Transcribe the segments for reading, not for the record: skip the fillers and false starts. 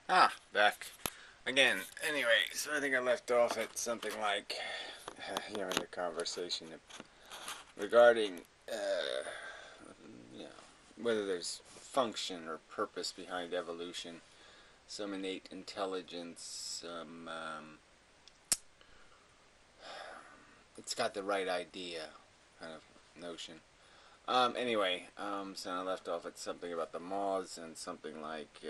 Back again. Anyway, so I think I left off at something like, in the conversation regarding, you know, whether there's function or purpose behind evolution, some innate intelligence, it's got the right idea kind of notion. So I left off at something about the moths and something like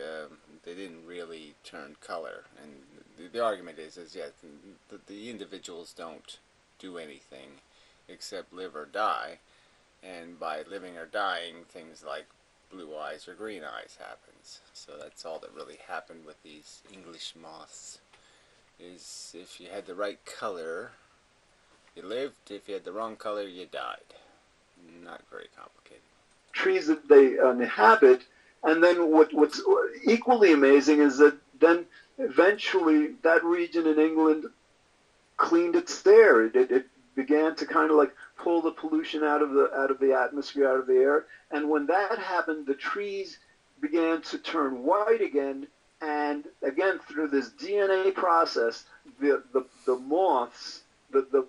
they didn't really turn color. And the argument is yeah, the individuals don't do anything except live or die. And by living or dying, things like blue eyes or green eyes happens. So that's all that really happened with these English moths. Is if you had the right color, you lived. If you had the wrong color, you died. Not very complicated. Trees that they inhabit. And then what's equally amazing is that then eventually that region in England cleaned its air. It began to kind of like pull the pollution out of the atmosphere, out of the air. And when that happened, the trees began to turn white again. And again, through this DNA process, the moths, the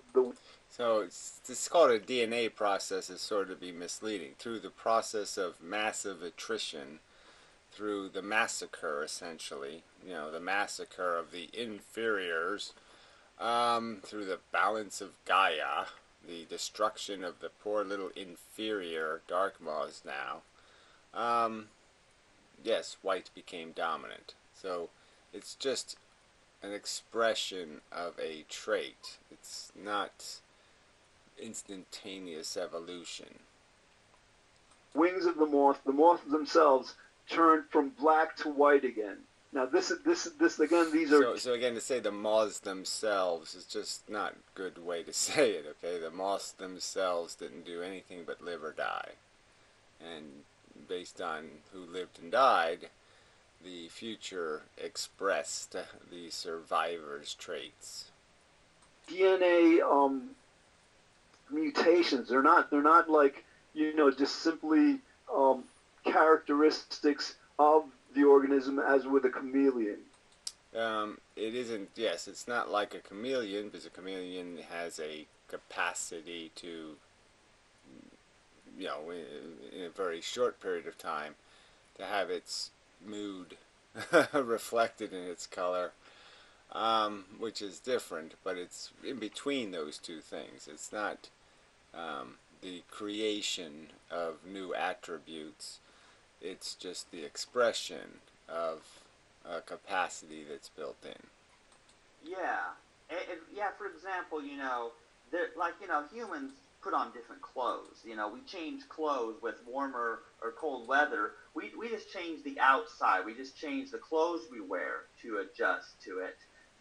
So it's called a DNA process is sort of be misleading. Through the process of massive attrition, through the massacre essentially, the massacre of the inferiors, through the balance of Gaia, the destruction of the poor little inferior dark moths now, um, yes, white became dominant. So it's just an expression of a trait. It's not instantaneous evolution. wings of the moths themselves turn from black to white again. Now this again. These are So again, to say the moths themselves is just not a good way to say it. Okay, the moths themselves didn't do anything but live or die, and based on who lived and died, the future expressed the survivor's traits. DNA mutations. They're not like just simply characteristics of the organism as with a chameleon. It isn't. Yes, it's not like a chameleon because a chameleon has a capacity to, in a very short period of time, to have its mood reflected in its color, which is different, but it's in between those two things. It's not the creation of new attributes, it's just the expression of a capacity that's built in. Yeah, yeah. For example, humans put on different clothes. We change clothes with warmer or cold weather. We just change the outside. We just change the clothes we wear to adjust to it.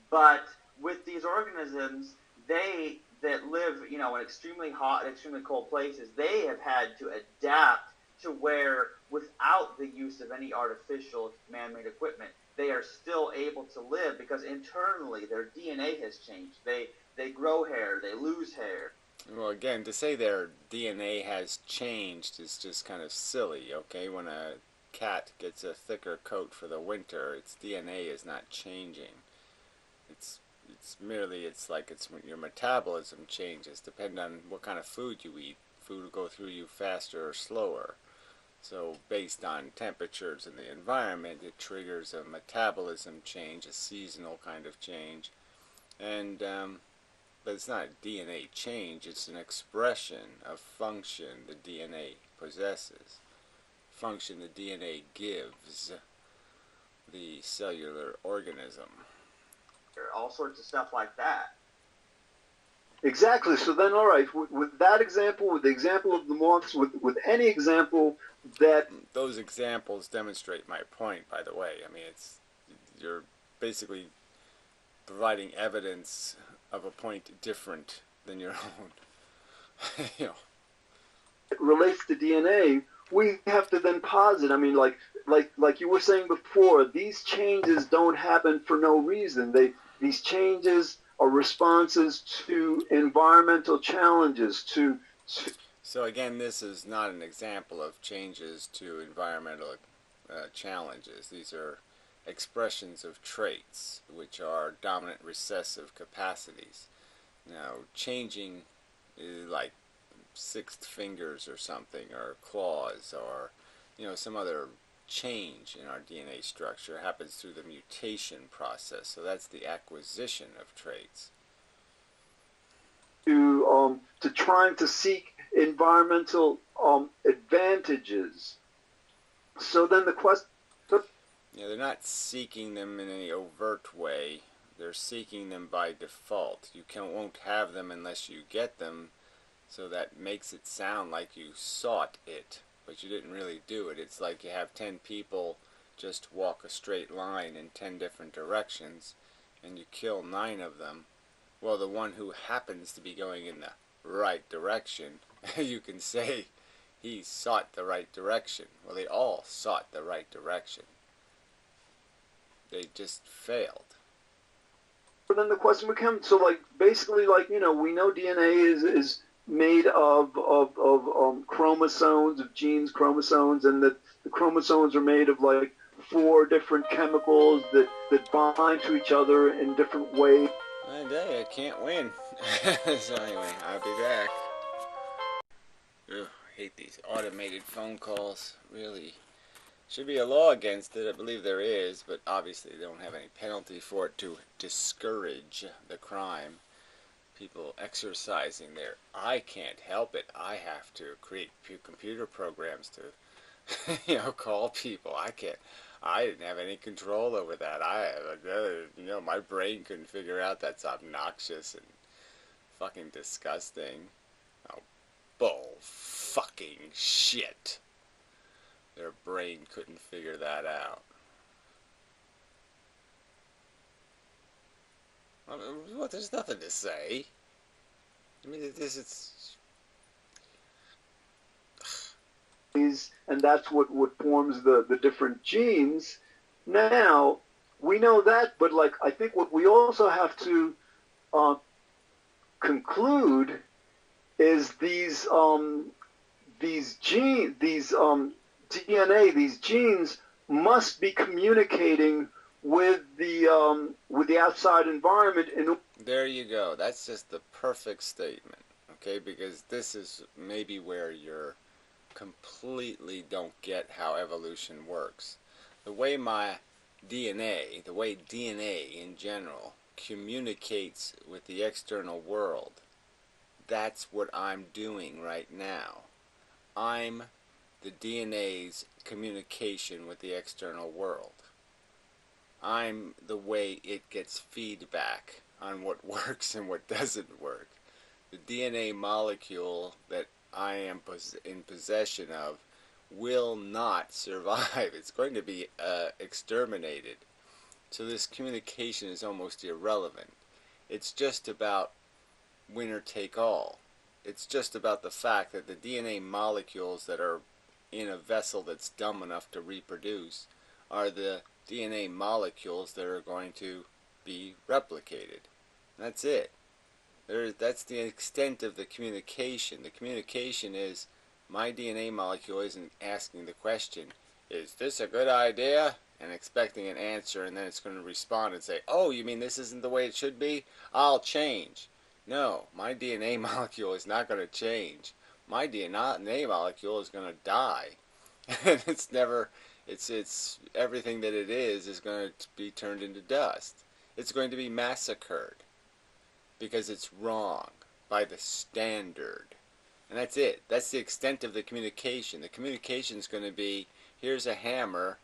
But with these organisms, they that live, in extremely hot and extremely cold places, they have had to adapt to where, without the use of any artificial man-made equipment, they are still able to live because internally their DNA has changed. They grow hair, they lose hair. Well, again, to say their DNA has changed is just kind of silly, okay? When a cat gets a thicker coat for the winter, its DNA is not changing. It's it's like it's your metabolism changes depending on what kind of food you eat. Food will go through you faster or slower. So based on temperatures in the environment, it triggers a metabolism change, a seasonal kind of change, and but it's not a DNA change. It's an expression of function the DNA possesses, function the DNA gives the cellular organism. All sorts of stuff like that. Exactly. So then, all right, with that example, with the example of the moths, with any example that Those examples demonstrate my point, by the way. I mean, you're basically providing evidence of a point different than your own. you know. relates to DNA, we have to then posit. I mean, like you were saying before, these changes don't happen for no reason. These changes are responses to environmental challenges, to So again, this is not an example of changes to environmental challenges. These are expressions of traits, which are dominant recessive capacities. Now, changing like sixth fingers or something, or claws, or some other change in our DNA structure happens through the mutation process. So that's the acquisition of traits. To trying to seek environmental advantages. So then the question. They're not seeking them in any overt way. They're seeking them by default. You won't have them unless you get them, so that makes it sound like you sought it, but you didn't really do it. It's like you have 10 people just walk a straight line in 10 different directions, and you kill 9 of them. Well, the one who happens to be going in the right direction, you can say he sought the right direction. Well, they all sought the right direction. They just failed. But then the question becomes, so like basically, like, we know DNA is made of chromosomes, of genes, chromosomes, and that the chromosomes are made of like 4 different chemicals that bind to each other in different ways. I can't win. So anyway, I'll be back. Ugh, I hate these automated phone calls. Really. Should be a law against it. I believe there is, but obviously they don't have any penalty for it to discourage the crime. People exercising their I can't help it. I have to create computer programs to call people. I didn't have any control over that. My brain couldn't figure out that's obnoxious and fucking disgusting. Oh, bull fucking shit. Their brain couldn't figure that out. Well, there's nothing to say. I mean, this is... And that's what forms the different genes. Now, we know that, but like I think what we also have to conclude is these DNA, these genes must be communicating with the outside environment. There you go. That's just the perfect statement, okay? Because this is maybe where you're completely don't get how evolution works. The way the way DNA in general communicates with the external world, that's what I'm doing right now. I'm the DNA's communication with the external world. I'm the way it gets feedback on what works and what doesn't work. The DNA molecule that I am in possession of will not survive. It's going to be exterminated. So this communication is almost irrelevant. It's just about winner take all. It's just about the fact that the DNA molecules that are in a vessel that's dumb enough to reproduce are the DNA molecules that are going to be replicated. That's it. That's the extent of the communication. The communication is my DNA molecule isn't asking the question, is this a good idea? And expecting an answer, and then it's going to respond and say, oh, you mean this isn't the way it should be? I'll change. No, my DNA molecule is not going to change. My DNA molecule is going to die. And it's everything that it is going to be turned into dust. It's going to be massacred because it's wrong by the standard. And that's it. That's the extent of the communication. The communication is going to be, here's a hammer,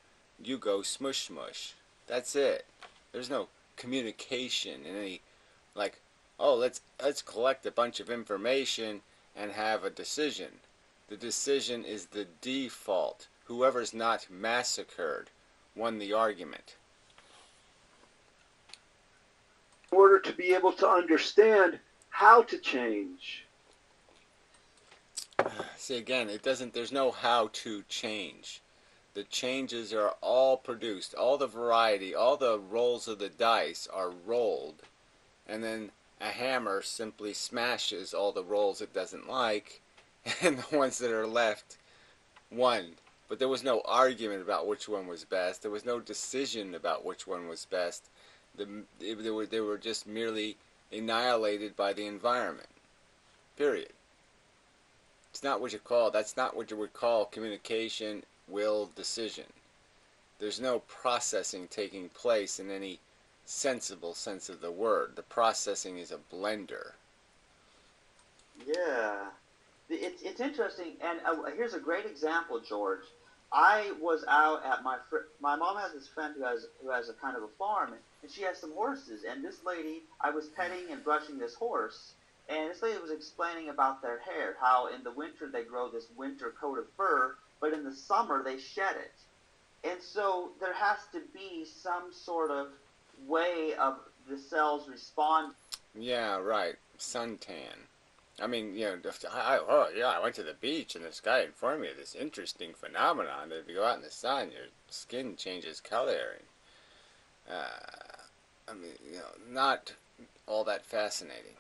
you go smush smush. That's it. There's no communication in any, like, oh, let's collect a bunch of information and have a decision. The decision is the default. Whoever's not massacred won the argument. In order to be able to understand how to change. See, again, there's no how to change. The changes are all produced, all the variety, all the rolls of the dice are rolled, and then a hammer simply smashes all the rolls it doesn't like, and the ones that are left won but there was no argument about which one was best. There was no decision about which one was best. They were just merely annihilated by the environment. Period. It's not what you call. That's not what you would call communication, will, decision. There's no processing taking place in any sensible sense of the word. The processing is a blender. Yeah. It's interesting, and here's a great example, George. I was out at my mom has this friend who has a kind of a farm, and she has some horses. And this lady, I was petting and brushing this horse, and this lady was explaining about their hair, how in the winter they grow this winter coat of fur, but in the summer they shed it. And so there has to be some sort of way of the cells respond. Yeah, right. Suntan. I mean, I went to the beach and this guy informed me of this interesting phenomenon that if you go out in the sun, your skin changes color. And, not all that fascinating.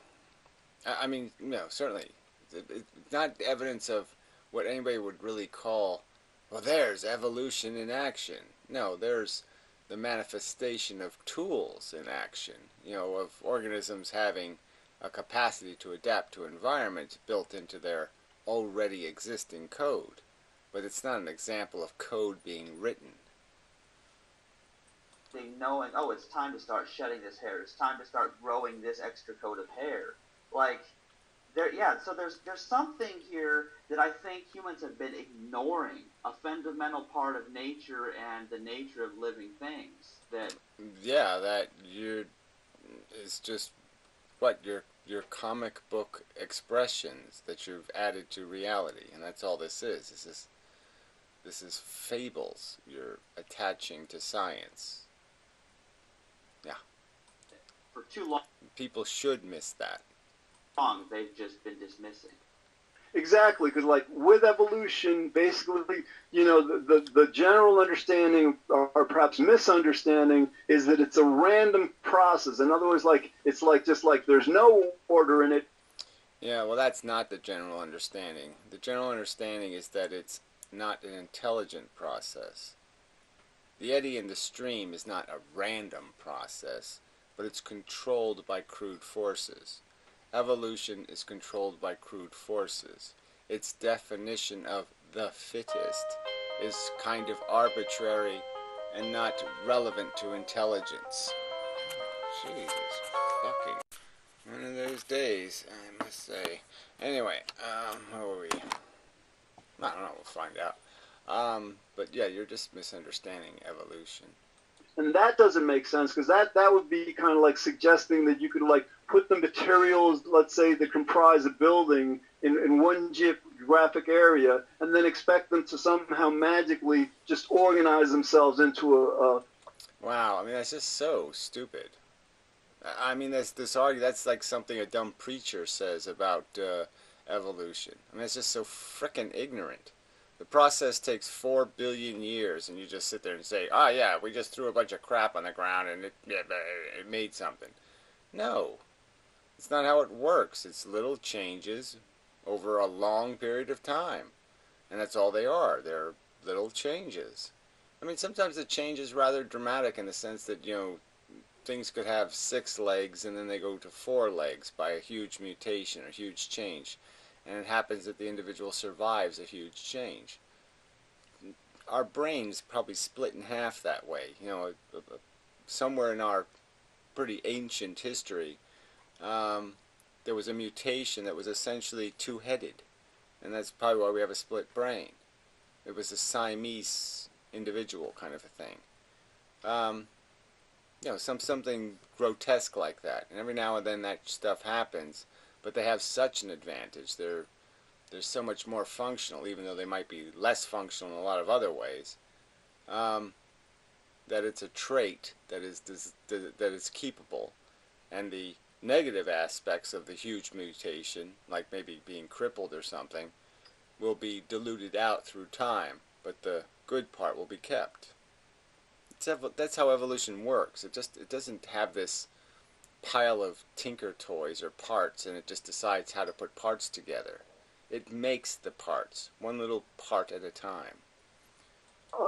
I mean, certainly, it's not evidence of what anybody would really call, well, there's evolution in action. No, there's the manifestation of tools in action, of organisms having a capacity to adapt to environments built into their already existing code. But it's not an example of code being written. Knowing, oh, it's time to start shedding this hair. It's time to start growing this extra coat of hair. Like, so there's something here that I think humans have been ignoring, a fundamental part of nature and the nature of living things. It's just what your comic book expressions that you've added to reality, and that's all this is. This is fables you're attaching to science. Yeah. For too long, people should miss that. They've just been dismissing. Exactly, because like with evolution, basically, the general understanding or perhaps misunderstanding is that it's a random process. In other words, it's just like there's no order in it. Yeah, well, that's not the general understanding. The general understanding is that it's not an intelligent process. The eddy in the stream is not a random process, but it's controlled by crude forces. Evolution is controlled by crude forces. Its definition of the fittest is kind of arbitrary and not relevant to intelligence. Jesus fucking. One of those days, I must say. Anyway, where were we? I don't know, we'll find out. But yeah, you're just misunderstanding evolution. And that doesn't make sense, because that would be kind of like suggesting that you could like put the materials, let's say, that comprise a building in one geographic area, and then expect them to somehow magically just organize themselves into a Wow, I mean, that's just so stupid. I mean, that's like something a dumb preacher says about evolution. I mean, it's just so frickin' ignorant. The process takes 4 billion years, and you just sit there and say, oh yeah, we just threw a bunch of crap on the ground and it made something. No, it's not how it works. It's little changes over a long period of time. And that's all they are. They're little changes. I mean, sometimes the change is rather dramatic in the sense that, things could have 6 legs and then they go to 4 legs by a huge mutation or huge change. And it happens that the individual survives a huge change. Our brains probably split in half that way. Somewhere in our pretty ancient history, there was a mutation that was essentially two-headed. And that's probably why we have a split brain. It was a Siamese individual kind of a thing. Something grotesque like that. And every now and then that stuff happens. But they have such an advantage. They're so much more functional, even though they might be less functional in a lot of other ways. That it's a trait that is keepable, and the negative aspects of the huge mutation, like maybe being crippled or something, will be diluted out through time, but the good part will be kept. That's how evolution works. It doesn't have this pile of tinker toys or parts and it just decides how to put parts together. It makes the parts, one little part at a time.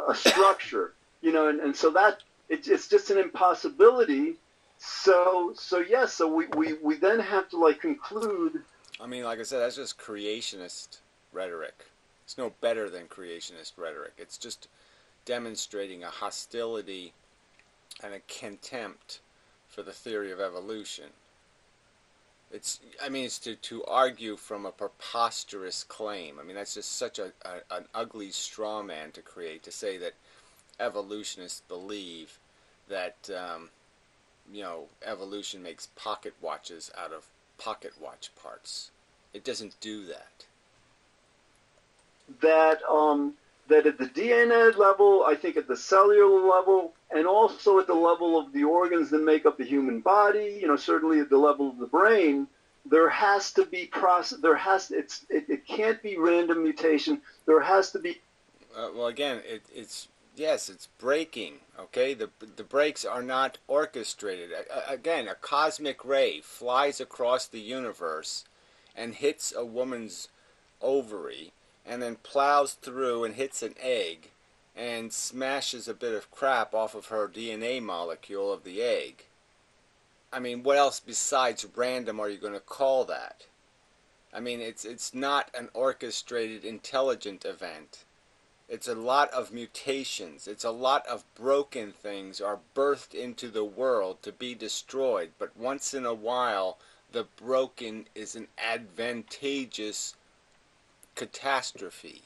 a structure, and so that it's just an impossibility. So we then have to like conclude. I mean, like I said, that's just creationist rhetoric. It's no better than creationist rhetoric. It's just demonstrating a hostility and a contempt for the theory of evolution. It's to argue from a preposterous claim. I mean, that's just such an ugly straw man to create, to say that evolutionists believe that, evolution makes pocket watches out of pocket watch parts. It doesn't do that. That at the DNA level, I think at the cellular level, and also at the level of the organs that make up the human body, certainly at the level of the brain, there has to be process. It can't be random mutation. There has to be. Well, again, it's breaking. Okay, the breaks are not orchestrated. Again, a cosmic ray flies across the universe and hits a woman's ovary, and then plows through and hits an egg and smashes a bit of crap off of her DNA molecule of the egg. I mean, what else besides random are you going to call that? I mean, it's not an orchestrated, intelligent event. It's a lot of mutations. It's a lot of broken things are birthed into the world to be destroyed. But once in a while, the broken is an advantageous catastrophe.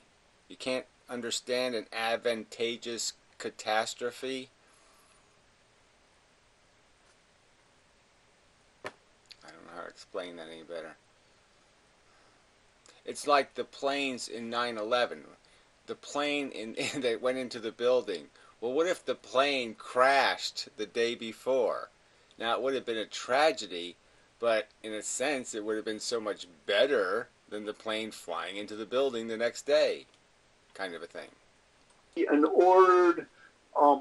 You can't understand an advantageous catastrophe? I don't know how to explain that any better. It's like the planes in 9/11. The plane that went into the building. Well, what if the plane crashed the day before? Now, it would have been a tragedy, but in a sense, it would have been so much better than the plane flying into the building the next day, kind of a thing. An ordered,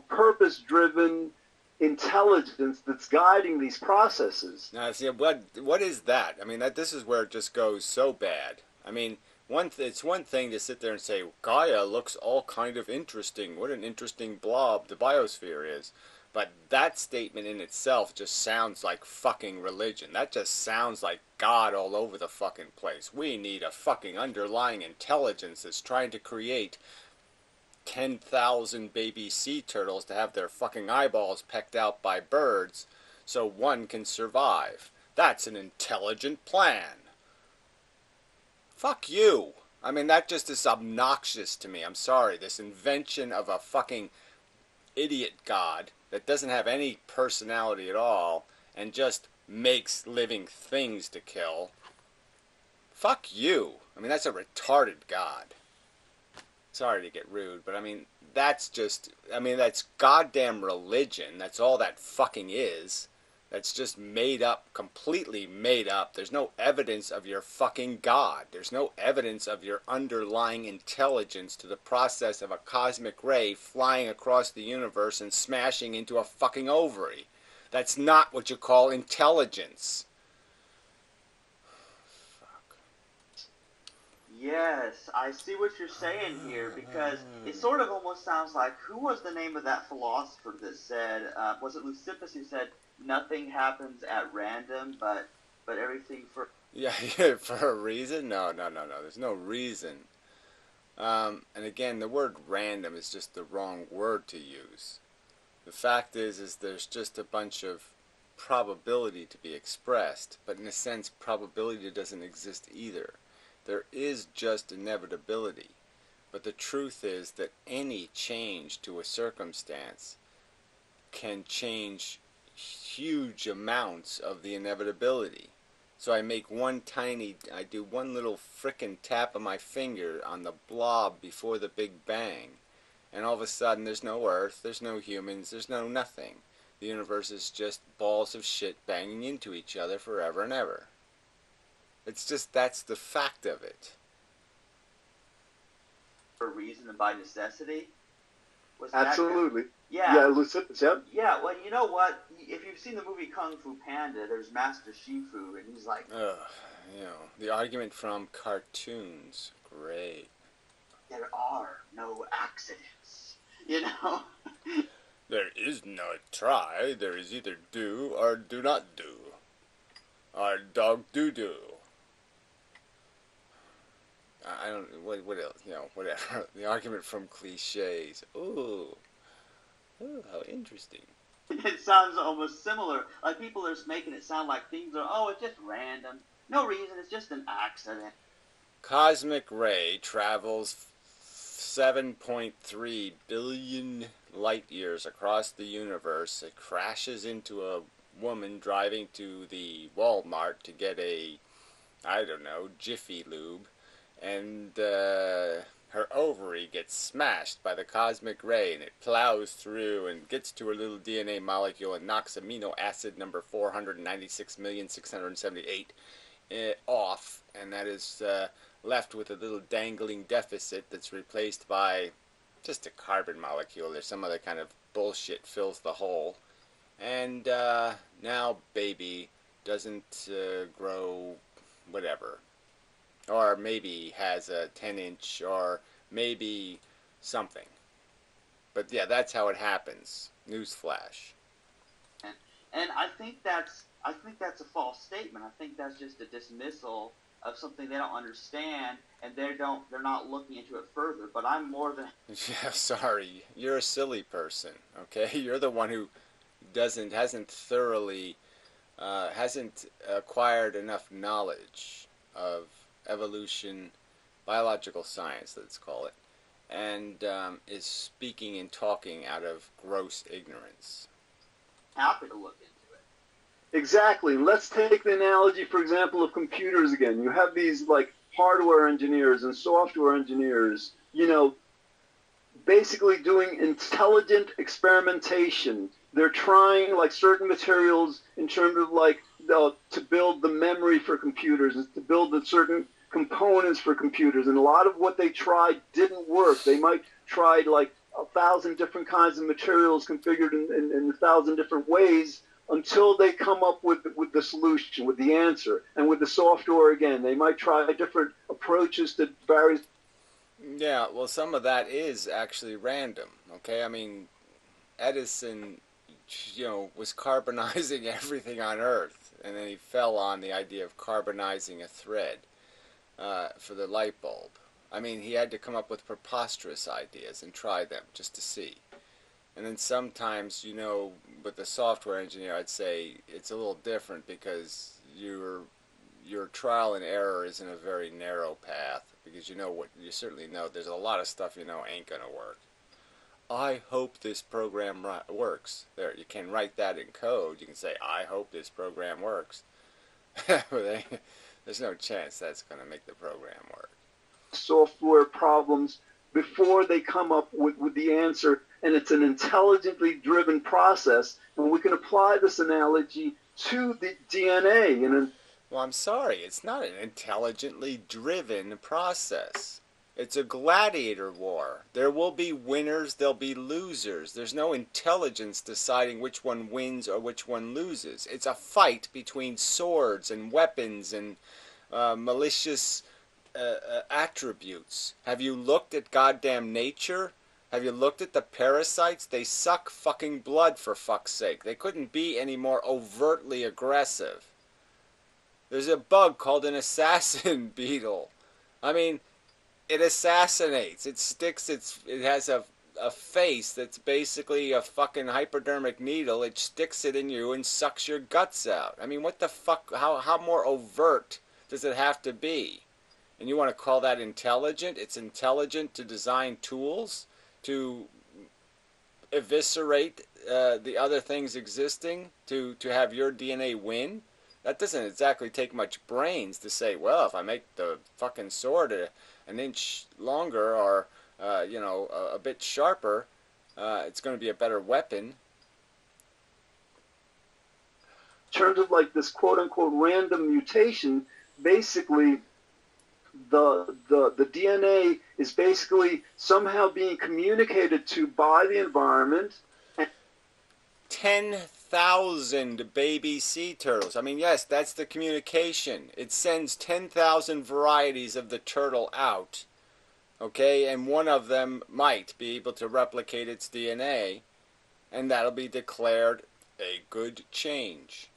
purpose-driven intelligence that's guiding these processes. Now, see, what is that? I mean, this is where it just goes so bad. I mean, it's one thing to sit there and say, Gaia looks all kind of interesting. What an interesting blob the biosphere is. But that statement in itself just sounds like fucking religion. That just sounds like God all over the fucking place. We need a fucking underlying intelligence that's trying to create 10,000 baby sea turtles to have their fucking eyeballs pecked out by birds so one can survive. That's an intelligent plan. Fuck you. I mean, that just is obnoxious to me. I'm sorry. This invention of a fucking idiot god that doesn't have any personality at all and just makes living things to kill. Fuck you. I mean, that's a retarded god. Sorry to get rude, but I mean, that's goddamn religion. That's all that fucking is. That's just made up, completely made up. There's no evidence of your fucking God. There's no evidence of your underlying intelligence to the process of a cosmic ray flying across the universe and smashing into a fucking ovary. That's not what you call intelligence. Fuck. Yes, I see what you're saying here, because it sort of almost sounds like, who was the name of that philosopher that said, was it Leucippus who said, nothing happens at random, but everything for... Yeah, for a reason? No. There's no reason. And again, the word random is just the wrong word to use. The fact is there's just a bunch of probability to be expressed, but in a sense, probability doesn't exist either. There is just inevitability. But the truth is that any change to a circumstance can change huge amounts of the inevitability. So I do one little frickin' tap of my finger on the blob before the Big Bang, and all of a sudden there's no Earth, there's no humans, there's no nothing. The universe is just balls of shit banging into each other forever and ever. It's just, that's the fact of it. For reason and by necessity? Was Absolutely. Yeah. Yeah, Leucippus, yeah. Yeah, well, you know what? If you've seen the movie Kung Fu Panda, there's Master Shifu, and he's like... the argument from cartoons. Great. There are no accidents. You know? There is no try. There is either do or do not do. Or dog do do. I don't. What else? You know, whatever. The argument from cliches. Ooh. Ooh, how interesting. It sounds almost similar. Like people are just making it sound like things are, oh, it's just random. No reason, it's just an accident. Cosmic ray travels 7.3 billion light years across the universe. It crashes into a woman driving to the Walmart to get a, I don't know, Jiffy Lube, and her ovary gets smashed by the cosmic ray, and it plows through and gets to her little DNA molecule and knocks amino acid number 496,678 off, and that is left with a little dangling deficit that's replaced by just a carbon molecule. There's some other kind of bullshit fills the hole, and now baby doesn't grow whatever, or maybe has a 10-inch, or maybe something. But yeah, that's how it happens. Newsflash. And I think that's a false statement. I think that's just a dismissal of something they don't understand, and they're not looking into it further. But I'm more than Yeah, sorry. You're a silly person, okay? You're the one who hasn't thoroughly, hasn't acquired enough knowledge of evolution, biological science, let's call it, and is speaking and talking out of gross ignorance. happy to look into it. Exactly. Let's take the analogy, for example, of computers again. You have these like hardware engineers and software engineers, basically doing intelligent experimentation. They're trying like certain materials in terms of like to build the memory for computers and to build the certain components for computers. And a lot of what they tried didn't work. They might try like 1,000 different kinds of materials configured in 1,000 different ways until they come up with the solution, with the answer. And with the software, again, they might try different approaches to various. Yeah, well, some of that is actually random, okay? I mean, Edison, was carbonizing everything on Earth, and then he fell on the idea of carbonizing a thread for the light bulb. I mean, he had to come up with preposterous ideas and try them just to see. And then sometimes, with the software engineer, I'd say it's a little different because your trial and error is in a very narrow path, because you certainly know there's a lot of stuff ain't gonna work. I hope this program works. There, you can write that in code. You can say, I hope this program works. There's no chance that's gonna make the program work. Software problems before they come up with the answer, and it's an intelligently driven process, and we can apply this analogy to the DNA. Well, I'm sorry, it's not an intelligently driven process. It's a gladiator war. There will be winners, there'll be losers. There's no intelligence deciding which one wins or which one loses. It's a fight between swords and weapons and malicious attributes. Have you looked at goddamn nature? Have you looked at the parasites? They suck fucking blood, for fuck's sake. They couldn't be any more overtly aggressive. There's a bug called an assassin beetle. I mean, it assassinates. It sticks it has a face that's basically a fucking hypodermic needle. It sticks it in you and sucks your guts out. I mean, what the fuck? How more overt does it have to be? And you want to call that intelligent? It's intelligent to design tools to eviscerate the other things existing to have your DNA win? That doesn't exactly take much brains to say, well, if I make the fucking sword an inch longer or, a bit sharper, it's going to be a better weapon. In terms of like this quote-unquote random mutation, basically the DNA is basically somehow being communicated to by the environment. 10,000 baby sea turtles. I mean, yes, that's the communication. It sends 10,000 varieties of the turtle out Okay, and one of them might be able to replicate its DNA, and that'll be declared a good change.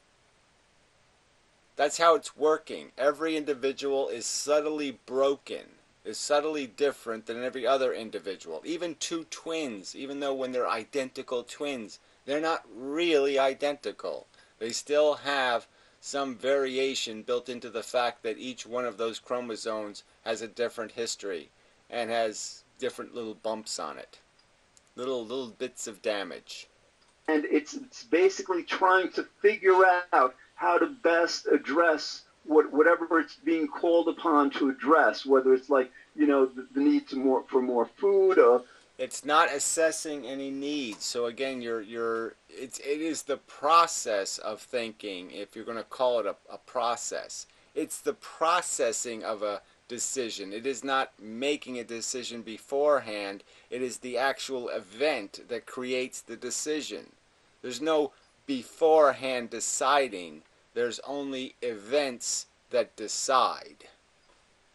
That's how it's working. Every individual is subtly broken, is subtly different than every other individual. Even two twins, even though when they're identical twins, they're not really identical. They still have some variation built into the fact that each one of those chromosomes has a different history and has different little bumps on it. Little bits of damage. And it's basically trying to figure out how to best address whatever it's being called upon to address, whether it's like, you know, the need for more food, or it's not assessing any needs. So again, it is the process of thinking. If you're going to call it a process, it's the processing of a decision. It is not making a decision beforehand. It is the actual event that creates the decision. There's no beforehand deciding. There's only events that decide.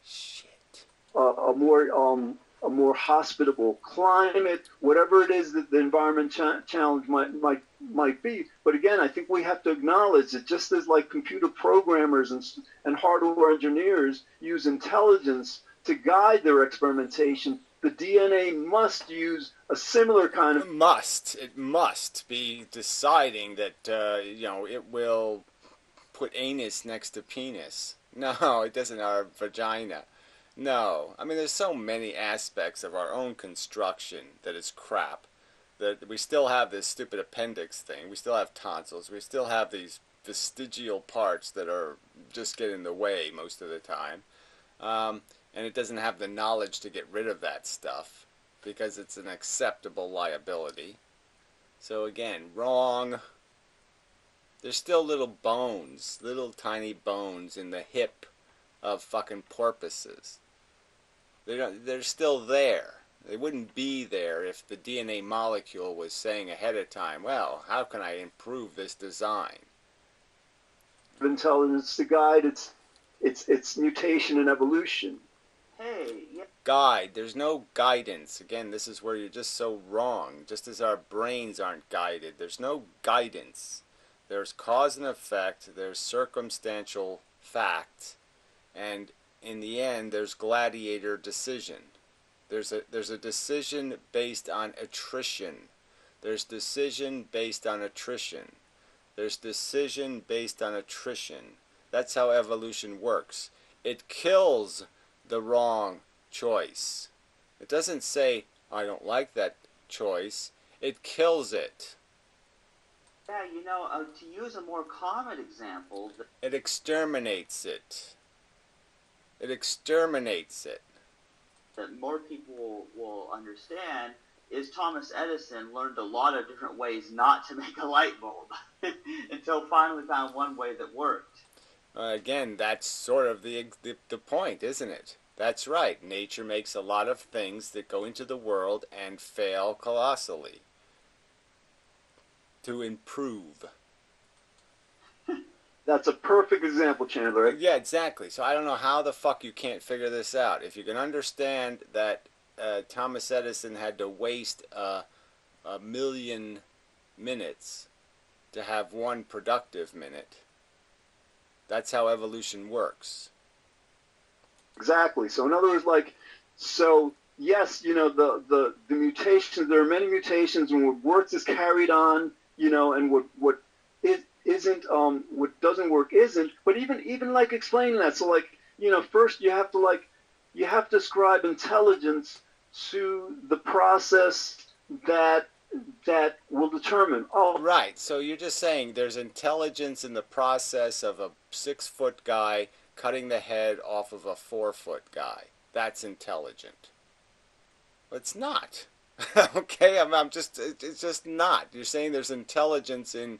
Shit. a more hospitable climate, whatever it is that the environment challenge might be. But again, I think we have to acknowledge that just as like computer programmers and hardware engineers use intelligence to guide their experimentation, the DNA must use a similar kind of... It must be deciding that, it will put anus next to penis. No, it doesn't, our vagina. No. I mean, there's so many aspects of our own construction that is crap. That we still have this stupid appendix thing. We still have tonsils. We still have these vestigial parts that are just get in the way most of the time. And it doesn't have the knowledge to get rid of that stuff because it's an acceptable liability. So again, wrong. There's still little bones, little tiny bones in the hip of fucking porpoises. They're still there. They wouldn't be there if the DNA molecule was saying ahead of time, well, how can I improve this design? Intelligence to guide its mutation and evolution. Hey, yeah. Guide. There's no guidance. Again, this is where you're just so wrong. Just as our brains aren't guided, there's no guidance. There's cause and effect. There's circumstantial fact. And in the end, there's gladiator decision. There's a decision based on attrition. There's decision based on attrition. There's decision based on attrition. That's how evolution works. It kills the wrong choice. It doesn't say, I don't like that choice. It kills it. Yeah, to use a more common example... It exterminates it. It exterminates it. That more people will understand is Thomas Edison learned a lot of different ways not to make a light bulb until finally found one way that worked. Again, that's sort of the point, isn't it? That's right. Nature makes a lot of things that go into the world and fail colossally to improve. That's a perfect example, Chandler. Yeah, exactly. So I don't know how the fuck you can't figure this out. If you can understand that Thomas Edison had to waste a million minutes to have one productive minute, that's how evolution works. Exactly. So in other words, yes, the mutations, there are many mutations, and what works is carried on, and what doesn't work isn't. But even like explaining that, so first you have to ascribe intelligence to the process that will determine. Oh, right. So you're just saying there's intelligence in the process of a 6-foot guy cutting the head off of a 4-foot guy. That's intelligent. Well, it's not. Okay, it's just not. You're saying there's intelligence in,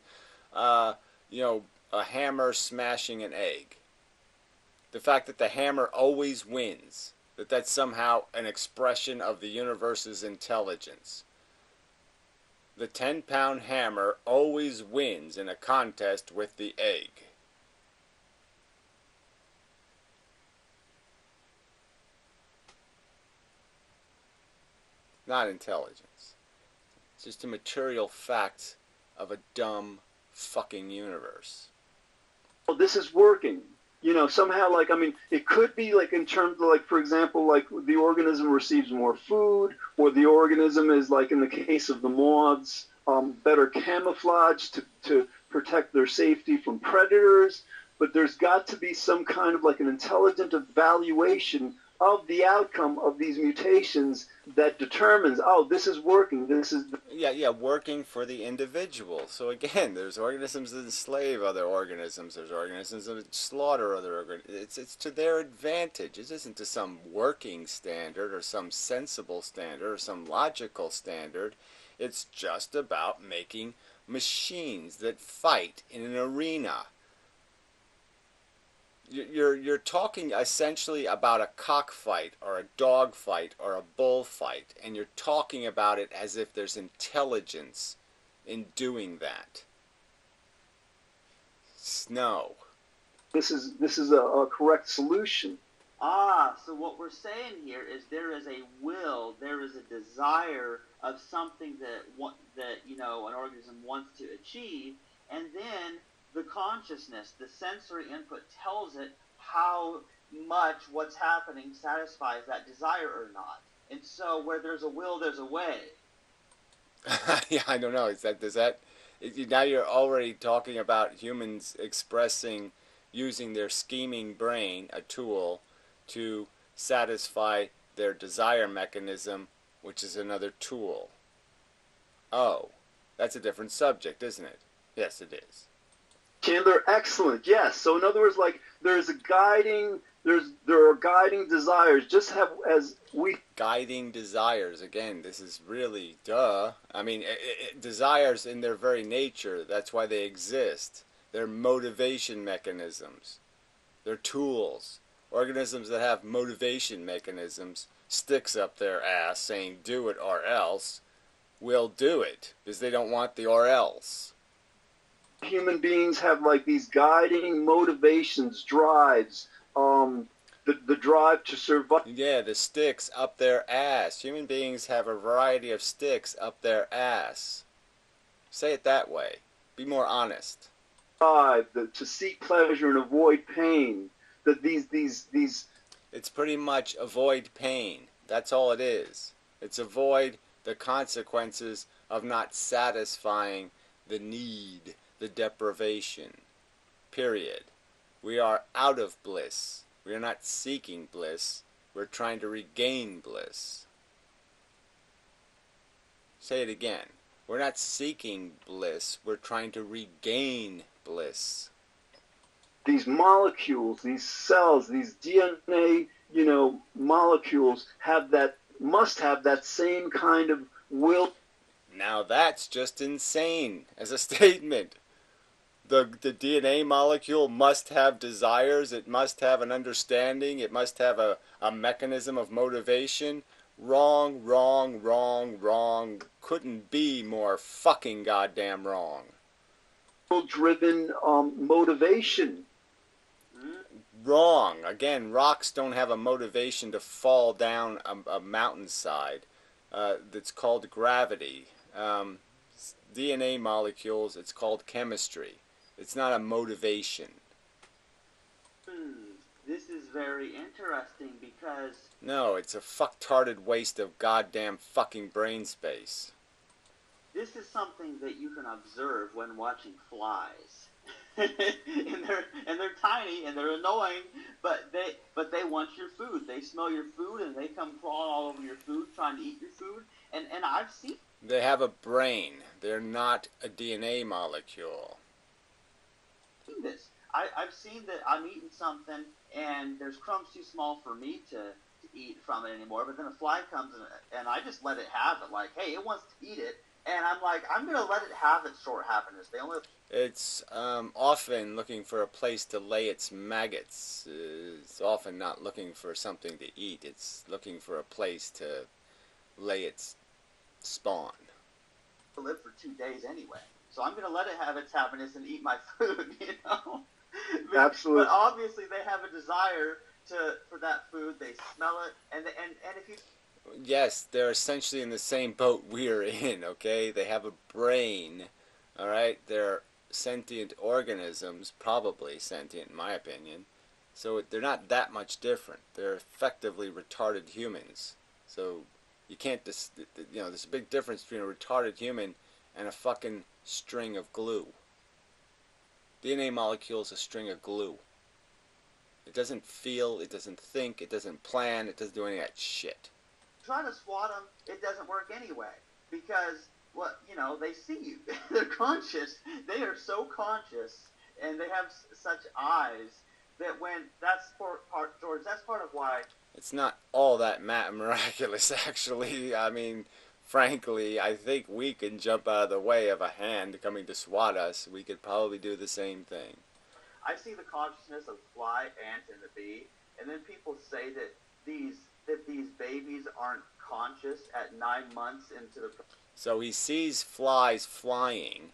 a hammer smashing an egg. The fact that the hammer always wins, that's somehow an expression of the universe's intelligence. The 10-pound hammer always wins in a contest with the egg. not intelligence. It's just a material fact of a dumb fucking universe. Well, this is working. Somehow, like, I mean, it could be like in terms of, like, for example, like the organism receives more food, or the organism is, like in the case of the moths, better camouflage to protect their safety from predators. But there's got to be some kind of like an intelligent evaluation of the outcome of these mutations that determines, oh, this is working. This is Yeah, working for the individual. So again, there's organisms that enslave other organisms. There's organisms that slaughter other organisms. It's to their advantage. It isn't to some working standard or some sensible standard or some logical standard. It's just about making machines that fight in an arena. You're talking essentially about a cockfight or a dog fight or a bullfight, and you're talking about it as if there's intelligence in doing that. No. this is a correct solution. So what we're saying here is there is a will, there is a desire of something that an organism wants to achieve, and then the consciousness, the sensory input tells it how much what's happening satisfies that desire or not. And so where there's a will, there's a way. Yeah, I don't know. Now you're already talking about humans using their scheming brain, a tool, to satisfy their desire mechanism, which is another tool. Oh, that's a different subject, isn't it? Yes, it is. Chandler, excellent. Yes. So in other words, like there are guiding desires. Just have as we Guiding desires. Again, this is really duh. I mean, desires in their very nature. That's why they exist. They're motivation mechanisms. They're tools. Organisms that have motivation mechanisms, sticks up their ass saying do it or else, will do it because they don't want the or else. human beings have like these guiding motivations, drives, the drive to survive. Yeah, the sticks up their ass. Human beings have a variety of sticks up their ass. Say it that way. Be more honest. To seek pleasure and avoid pain. That these. It's pretty much avoid pain. That's all it is. It's avoid the consequences of not satisfying the need, the deprivation. Period. We are out of bliss. We are not seeking bliss. We're trying to regain bliss. Say it again. We're not seeking bliss. We're trying to regain bliss. These molecules, these cells, these DNA, molecules must have that same kind of will. Now that's just insane as a statement. The DNA molecule must have desires, it must have an understanding, it must have a mechanism of motivation. Wrong, wrong, wrong, wrong. Couldn't be more fucking goddamn wrong. Driven motivation. Wrong. Again, rocks don't have a motivation to fall down a mountainside. That's called gravity. DNA molecules, it's called chemistry. It's not a motivation. This is very interesting because... No, it's a fucktarded waste of goddamn fucking brain space. This is something that you can observe when watching flies. and they're tiny and they're annoying, but they want your food. They smell your food and they come crawling all over your food trying to eat your food. And I've seen... They have a brain. They're not a DNA molecule. This. I've seen that I'm eating something and there's crumbs too small for me to eat from it anymore, but then a fly comes and I just let it have it. Like, hey, it wants to eat it, and I'm like, I'm going to let it have its short happiness. It's often looking for a place to lay its maggots. It's often not looking for something to eat. It's looking for a place to lay its spawn. To live for 2 days anyway. So I'm going to let it have its happiness and eat my food, Absolutely. But obviously they have a desire for that food. They smell it, and if you... Yes, they're essentially in the same boat we're in, okay? They have a brain, all right? They're sentient organisms, probably sentient in my opinion. So they're not that much different. They're effectively retarded humans. So you can't you know, there's a big difference between a retarded human and a fucking string of glue. DNA molecule is a string of glue. It doesn't feel, it doesn't think, it doesn't plan, it doesn't do any of that shit. Trying to swat them, it doesn't work anyway because they see you. They're conscious. They are so conscious, and they have such eyes that when that's part, George. That's part of why It's not all that miraculous, actually. I mean, frankly, I think we can jump out of the way of a hand coming to swat us. We could probably do the same thing. I see the consciousness of fly, ant, and the bee, and then people say that these babies aren't conscious at 9 months into the. So he sees flies flying,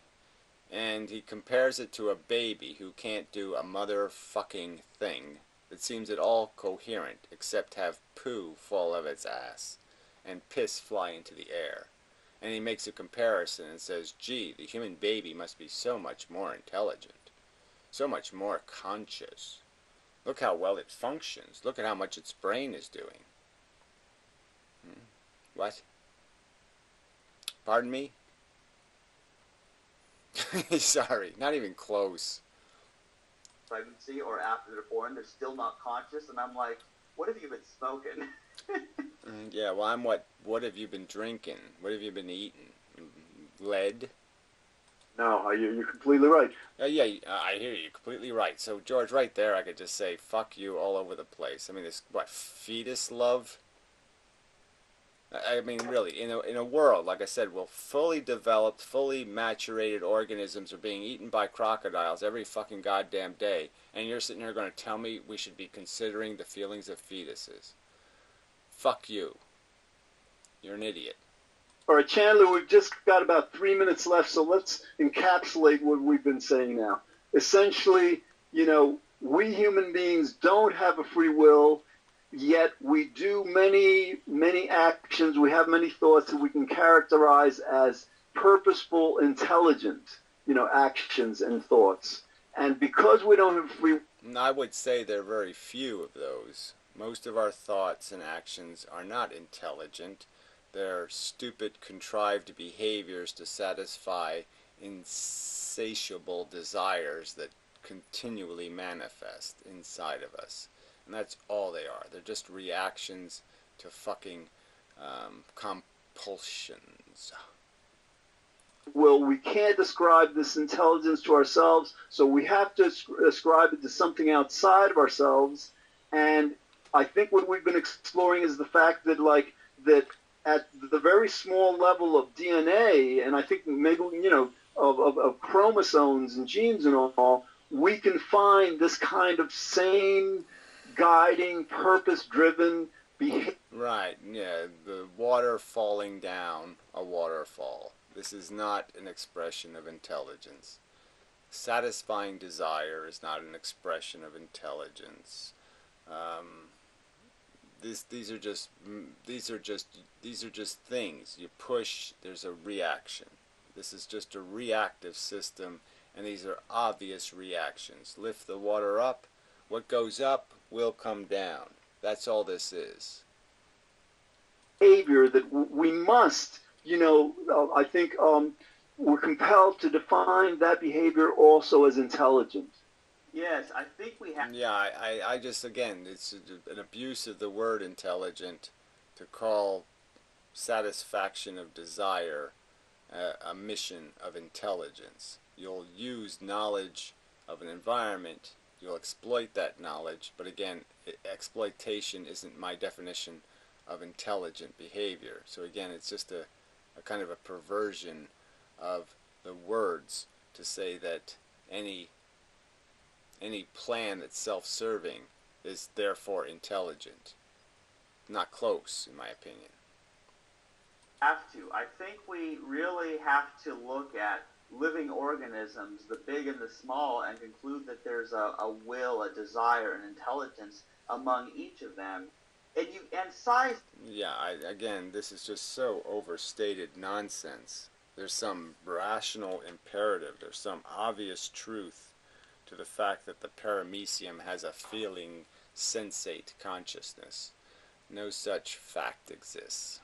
and he compares it to a baby who can't do a motherfucking thing that seems at all coherent except have poo fall of its ass and piss fly into the air. And he makes a comparison and says, gee, the human baby must be so much more intelligent, so much more conscious. Look how well it functions. Look at how much its brain is doing. What? Pardon me? Sorry, not even close. Pregnancy or after they're born, they're still not conscious, and I'm like, what have you been smoking? Yeah, well, what have you been drinking? What have you been eating? Lead? No, you're completely right. Yeah, I hear you. Completely right. So, George, right there, I could just say, fuck you all over the place. I mean, this, what, fetus love? I mean, really, in a world, like I said, well, fully developed, fully maturated organisms are being eaten by crocodiles every fucking goddamn day, and you're sitting here going to tell me we should be considering the feelings of fetuses. Fuck you. You're an idiot. All right, Chandler, we've just got about 3 minutes left, so let's encapsulate what we've been saying now. Essentially, we human beings don't have a free will, yet we do many actions, we have many thoughts that we can characterize as purposeful, intelligent, actions and thoughts. And because we don't have free... I would say there are very few of those. Most of our thoughts and actions are not intelligent. They're stupid, contrived behaviors to satisfy insatiable desires that continually manifest inside of us. And that's all they are. They're just reactions to fucking compulsions. Well, we can't ascribe this intelligence to ourselves, so we have to ascribe it to something outside of ourselves. And I think what we've been exploring is the fact that, that at the very small level of DNA, and I think maybe, of chromosomes and genes and all, we can find this kind of same guiding, purpose-driven behavior. Right, yeah, the water falling down a waterfall. This is not an expression of intelligence. Satisfying desire is not an expression of intelligence. These are just things. You push, there's a reaction. This is just a reactive system, and these are obvious reactions. Lift the water up, what goes up will come down. That's all this is. Behavior that we must, I think we're compelled to define that behavior also as intelligent. Yes, I think we have. Yeah, I just, again, it's an abuse of the word intelligent to call satisfaction of desire a mission of intelligence. You'll use knowledge of an environment, you'll exploit that knowledge, but again, exploitation isn't my definition of intelligent behavior. So again, it's just a kind of a perversion of the words to say that any plan that's self-serving is therefore intelligent. Not close, in my opinion. I think we really have to look at living organisms, the big and the small, and conclude that there's a will, a desire, an intelligence among each of them. and size. Yeah, again, this is just so overstated nonsense. There's some rational imperative, there's some obvious truth to the fact that the paramecium has a feeling, sensate consciousness. No such fact exists.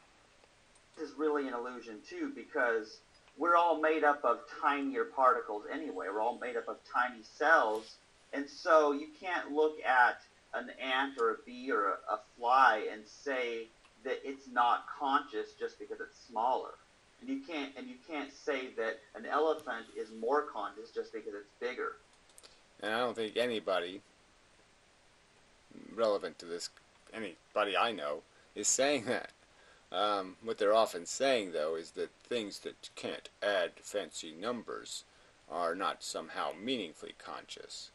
Is really an illusion too, because we're all made up of tinier particles anyway. We're all made up of tiny cells, and so you can't look at an ant or a bee or a fly and say that it's not conscious just because it's smaller. And you can't say that an elephant is more conscious just because it's bigger. And I don't think anybody relevant to this, anybody I know, is saying that. What they're often saying, though, is that things that can't add fancy numbers are not somehow meaningfully conscious.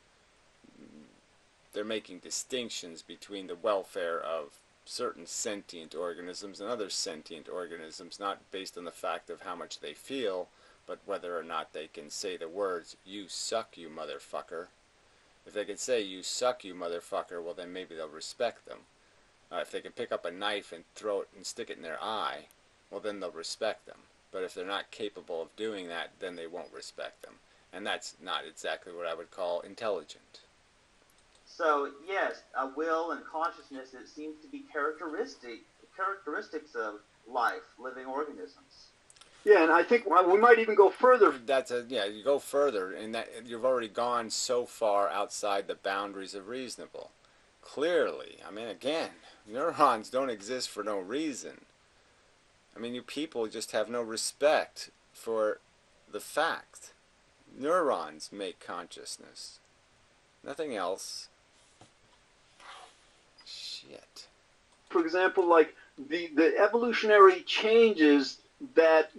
They're making distinctions between the welfare of certain sentient organisms and other sentient organisms, not based on the fact of how much they feel, but whether or not they can say the words, "You suck, you motherfucker." If they can say, "You suck, you motherfucker," well, then maybe they'll respect them. If they can pick up a knife and throw it and stick it in their eye, well, then they'll respect them. But if they're not capable of doing that, then they won't respect them. And that's not exactly what I would call intelligent. So yes, a will and consciousness, it seems to be characteristics of life, living organisms. Yeah, and I think we might even go further. You go further, and that you've already gone so far outside the boundaries of reasonable. Clearly, I mean, again, neurons don't exist for no reason. I mean, you people just have no respect for the fact. Neurons make consciousness. Nothing else. Shit. For example, like the evolutionary changes that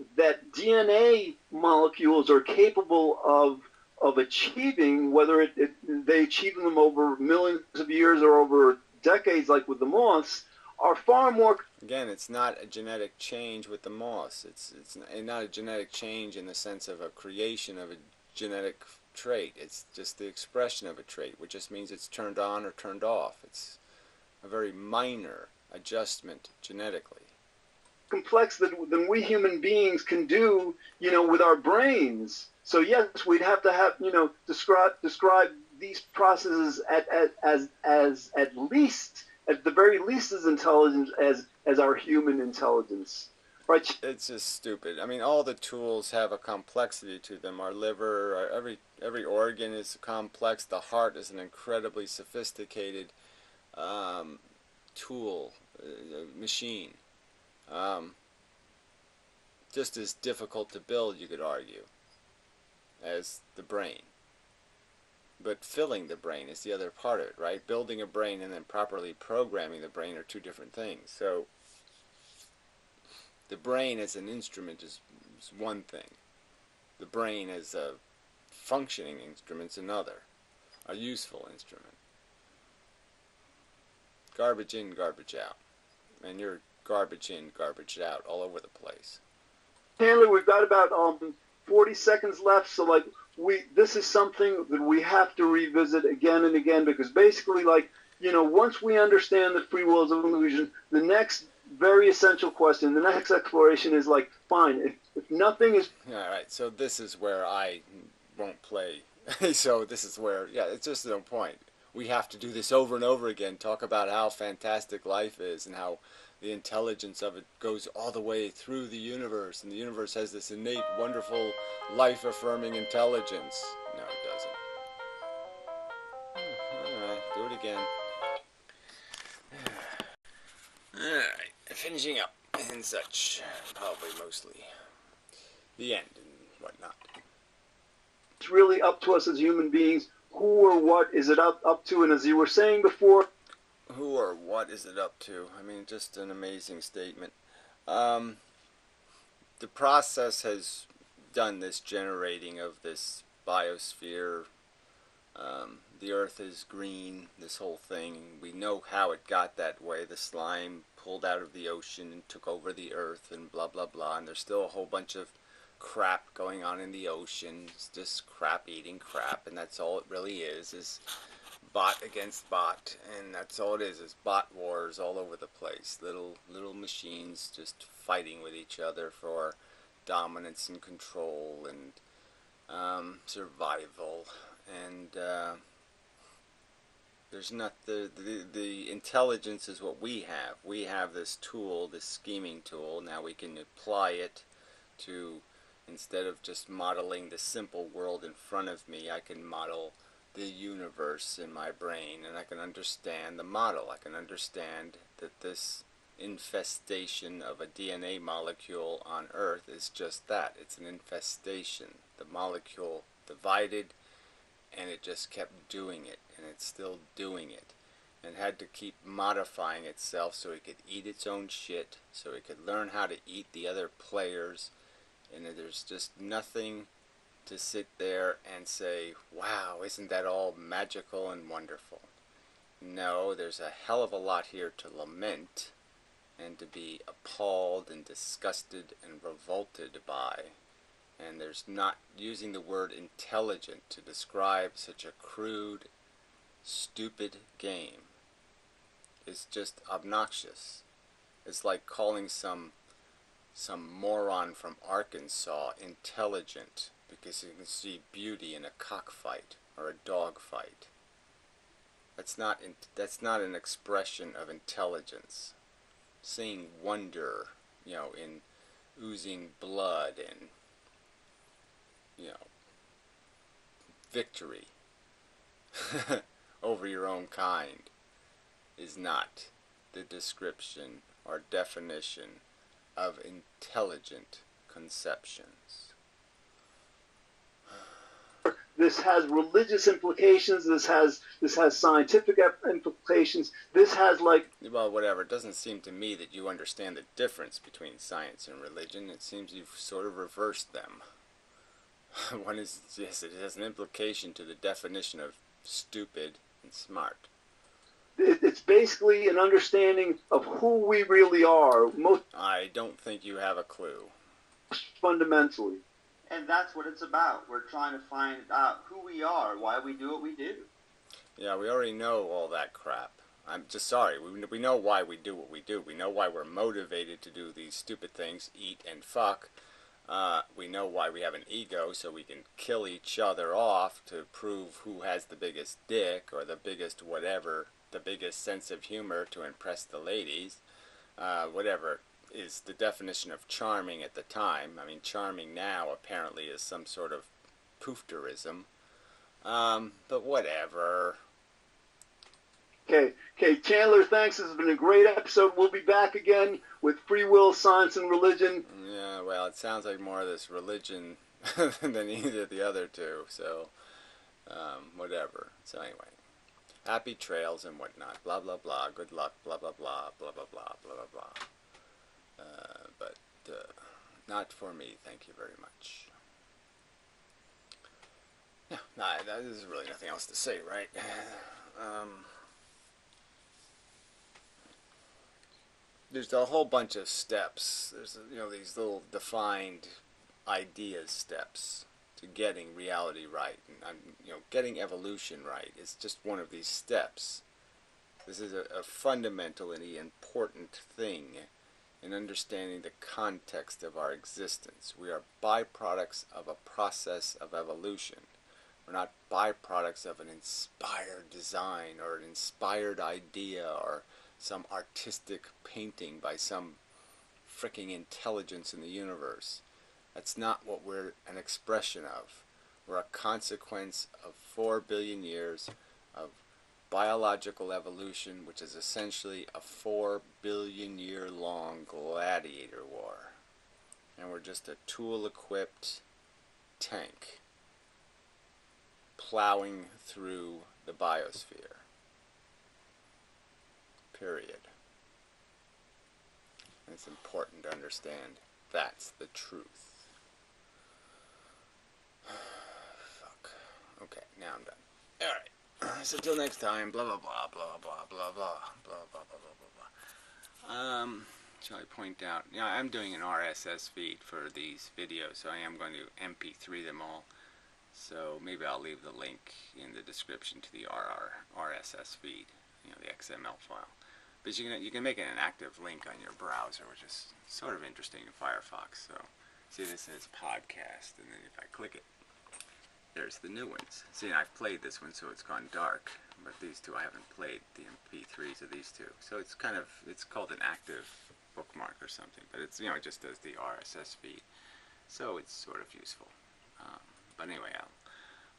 DNA molecules are capable of achieving, whether they achieve them over millions of years or over decades, like with the moths, are far more. Again, it's not a genetic change with the moths. It's not a genetic change in the sense of a creation of a genetic trait. It's just the expression of a trait, which just means it's turned on or turned off. It's a very minor adjustment genetically. Complex than we human beings can do, with our brains. So yes, we'd have to have, describe these processes as at the very least as intelligent as our human intelligence. Right? It's just stupid. I mean, all the tools have a complexity to them. Our liver, every organ is complex. The heart is an incredibly sophisticated tool, machine. Just as difficult to build, you could argue, as the brain. But filling the brain is the other part of it, right? Building a brain and then properly programming the brain are two different things. So the brain as an instrument is one thing. The brain as a functioning instrument is another, a useful instrument. Garbage in, garbage out. And you're garbage in, garbage out all over the place. Handler, we've got about 40 seconds left, so this is something that we have to revisit again and again, because basically, once we understand that free will is an illusion, the next very essential question, the next exploration is fine, if nothing is... All right, so this is where I won't play. So this is where, it's just no point. We have to do this over and over again, talk about how fantastic life is and how the intelligence of it goes all the way through the universe, and the universe has this innate, wonderful, life-affirming intelligence. No, it doesn't. Alright, do it again. Alright, finishing up and such. Probably mostly. The end and whatnot. It's really up to us as human beings. Who or what is it up to? And as you were saying before... Who or what is it up to? I mean, just an amazing statement. The process has done this generating of this biosphere. The earth is green, this whole thing. We know how it got that way. The slime pulled out of the ocean and took over the earth and blah, blah, blah. And there's still a whole bunch of crap going on in the ocean. It's just crap eating crap. And that's all it really is bot against bot, and that's all it is bot wars all over the place. Little machines just fighting with each other for dominance and control and survival. And there's not the intelligence is what we have. We have this tool, this scheming tool. Now we can apply it to, instead of just modeling the simple world in front of me, I can model the universe in my brain, and I can understand the model. I can understand that this infestation of a DNA molecule on Earth is just that. It's an infestation. The molecule divided, and it just kept doing it, and it's still doing it, and had to keep modifying itself so it could eat its own shit, so it could learn how to eat the other players. And there's just nothing to sit there and say, wow, isn't that all magical and wonderful? No, there's a hell of a lot here to lament and to be appalled and disgusted and revolted by. And there's not using the word intelligent to describe such a crude, stupid game. It's just obnoxious. It's like calling some moron from Arkansas intelligent because he can see beauty in a cockfight or a dog fight. That's not an expression of intelligence. Seeing wonder, in oozing blood and, victory over your own kind is not the description or definition of intelligent conceptions. This has religious implications. This has scientific implications. This has well, whatever. It doesn't seem to me that you understand the difference between science and religion. It seems you've sort of reversed them. One is, yes, it has an implication to the definition of stupid and smart. It's basically an understanding of who we really are. I don't think you have a clue. Fundamentally. And that's what it's about. We're trying to find out who we are, why we do what we do. Yeah, we already know all that crap. I'm just sorry. We know why we do what we do. We know why we're motivated to do these stupid things, eat and fuck. We know why we have an ego, so we can kill each other off to prove who has the biggest dick or the biggest whatever, the biggest sense of humor to impress the ladies. Whatever is the definition of charming at the time. I mean, charming now apparently is some sort of poofterism. But whatever. Okay, Chandler, thanks. This has been a great episode. We'll be back again with free will, science, and religion. Yeah, well, it sounds like more of this religion than either of the other two, so whatever. So anyway, happy trails and whatnot, blah, blah, blah, good luck, blah, blah, blah, blah, blah, blah, blah, blah, blah. But not for me, thank you very much. Yeah, there's really nothing else to say, right? There's a whole bunch of steps. There's, these little defined ideas steps to getting reality right. And, getting evolution right is just one of these steps. This is a fundamentally important thing in understanding the context of our existence. We are byproducts of a process of evolution. We're not byproducts of an inspired design or an inspired idea or some artistic painting by some fricking intelligence in the universe. That's not what we're an expression of. We're a consequence of 4 billion years of biological evolution, which is essentially a 4 billion year long gladiator war. And we're just a tool-equipped tank plowing through the biosphere. Period. And it's important to understand that's the truth. Fuck. Okay, now I'm done. Alright. So till next time, blah blah blah blah blah blah blah blah blah blah blah blah. Shall I point out? Yeah, I'm doing an RSS feed for these videos, so I am going to MP3 them all. So maybe I'll leave the link in the description to the RSS feed, the XML file. But you can make it an active link on your browser, which is sort of interesting in Firefox. So see, this says podcast, and then if I click it, there's the new ones. See, I've played this one, so it's gone dark. But these two, I haven't played the MP3s of these two. So it's called an active bookmark or something. But it's, it just does the RSS feed. So it's sort of useful. But anyway,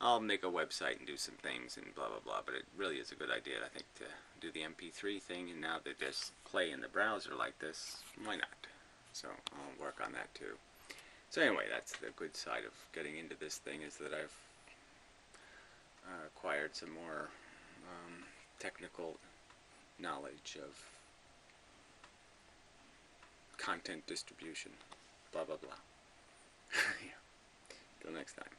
I'll make a website and do some things and blah, blah, blah. But it really is a good idea, I think, to do the MP3 thing. And now that there's play in the browser like this, why not? So I'll work on that too. So anyway, that's the good side of getting into this thing, is that I've acquired some more technical knowledge of content distribution. Blah, blah, blah. Yeah. Till next time.